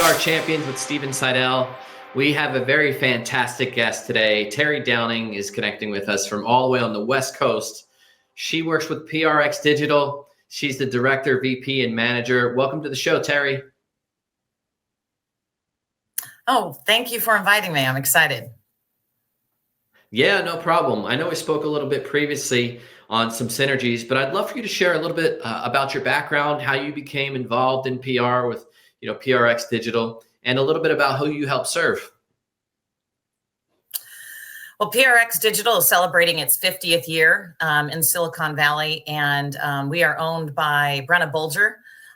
PR Champions with Stephen Seidel. We have a very fantastic guest today. Terry Downing is connecting with us from all the way on the West Coast. She works with PRxDigital. She's the director, VP, and manager. Welcome to the show, Terry. Oh, thank you for inviting me. I'm excited. Yeah, no problem. I know we spoke a little bit previously on some synergies, but I'd love for you to share a little bit about your background, how you became involved in PR with PRxDigital, and a little bit about who you help serve. Well, PRxDigital is celebrating its 50th year in Silicon Valley, and we are owned by Brenna Bolger,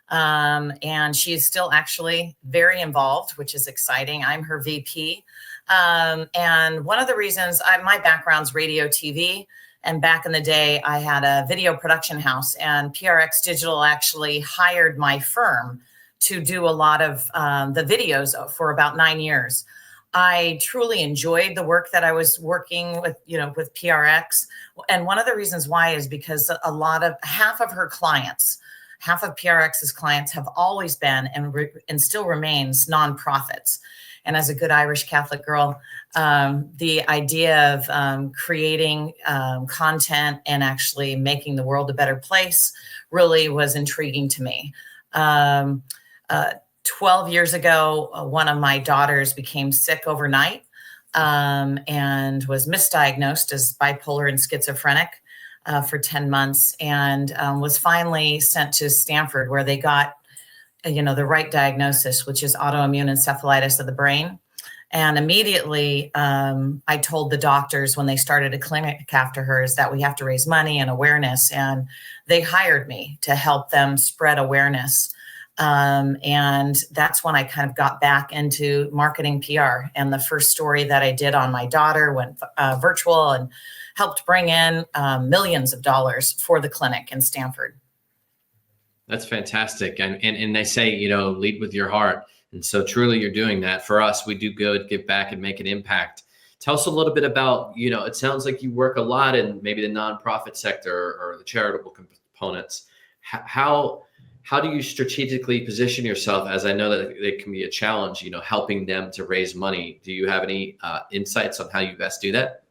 and she's still actually very involved, which is exciting. I'm her VP, and one of the reasons my background's radio, TV, and back in the day, I had a video production house, and PRxDigital actually hired my firm to do a lot of the videos for about 9 years. I truly enjoyed the work that I was working with, with PRX. And one of the reasons why is because half of PRX's clients have always been and still remains nonprofits. And as a good Irish Catholic girl, the idea of creating content and actually making the world a better place really was intriguing to me. 12 years ago, one of my daughters became sick overnight and was misdiagnosed as bipolar and schizophrenic for 10 months and was finally sent to Stanford, where they got, the right diagnosis, which is autoimmune encephalitis of the brain. And immediately I told the doctors when they started a clinic after hers that we have to raise money and awareness. And they hired me to help them spread awareness. And that's when I kind of got back into marketing PR. And the first story that I did on my daughter went virtual and helped bring in millions of dollars for the clinic in Stanford. That's fantastic. And they say, lead with your heart. And so truly you're doing that. For us, we do good, give back, and make an impact. Tell us a little bit about, it sounds like you work a lot in maybe the nonprofit sector or the charitable components. How do you strategically position yourself, as I know that it can be a challenge, helping them to raise money? Do you have any insights on how you best do that?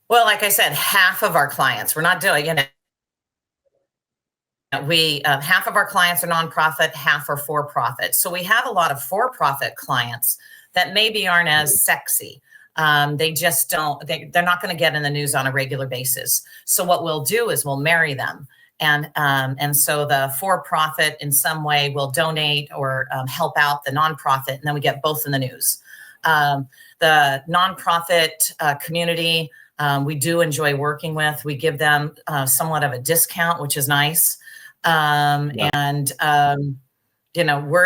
Well, like I said, half of our clients, we're not doing it. Half of our clients are nonprofit, half are for-profit. So we have a lot of for-profit clients that maybe aren't as sexy. They just don't, they're not going to get in the news on a regular basis. So what we'll do is we'll marry them. And so the for-profit in some way will donate or help out the nonprofit, and then we get both in the news. The nonprofit community, we do enjoy working with. We give them somewhat of a discount, which is nice. Word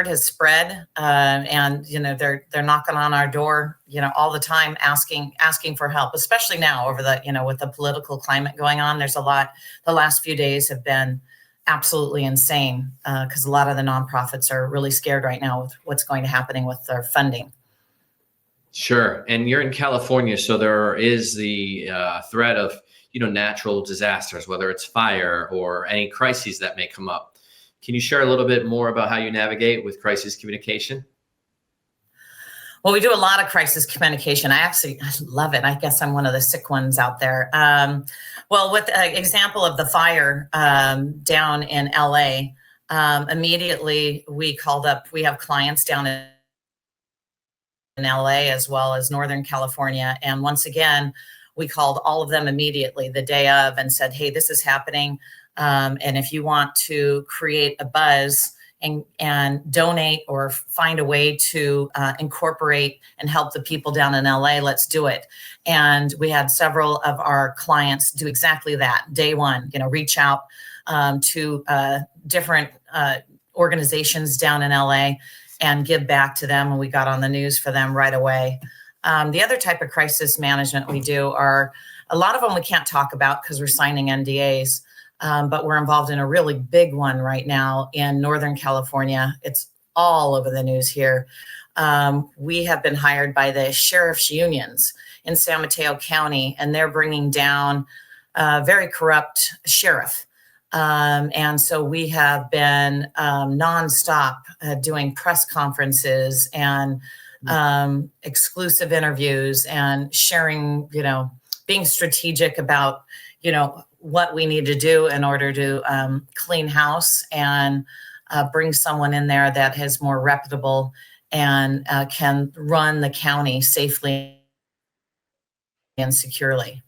has spread, and they're knocking on our door, all the time, asking for help, especially now over with the political climate going on. There's a lot. The last few days have been absolutely insane because a lot of the nonprofits are really scared right now with what's going to happening with their funding. Sure, and you're in California, so there is the threat of natural disasters, whether it's fire or any crises that may come up. Can you share a little bit more about how you navigate with crisis communication? Well, we do a lot of crisis communication. I love it. I guess I'm one of the sick ones out there. Well, with an example of the fire down in LA, immediately we called up, we have clients down in LA as well as Northern California. And once again, we called all of them immediately the day of and said, hey, this is happening. And if you want to create a buzz and donate or find a way to incorporate and help the people down in LA, let's do it. And we had several of our clients do exactly that. Day one, reach out to different organizations down in LA and give back to them. And we got on the news for them right away. The other type of crisis management we do are, a lot of them we can't talk about because we're signing NDAs, but we're involved in a really big one right now in Northern California. It's all over the news here. We have been hired by the sheriff's unions in San Mateo County, and they're bringing down a very corrupt sheriff. And so we have been nonstop doing press conferences and exclusive interviews and sharing, being strategic about, what we need to do in order to clean house and bring someone in there that is more reputable and can run the county safely and securely.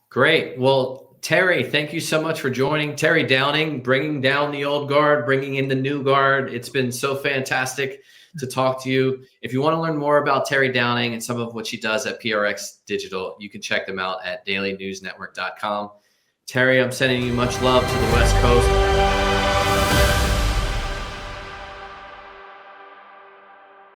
Great. Well, Terry, thank you so much for joining. Terry Downing, bringing down the old guard, bringing in the new guard. It's been so fantastic to talk to you. If you want to learn more about Terry Downing and some of what she does at PRxDigital, you can check them out at dailynewsnetwork.com. Terry, I'm sending you much love to the West Coast.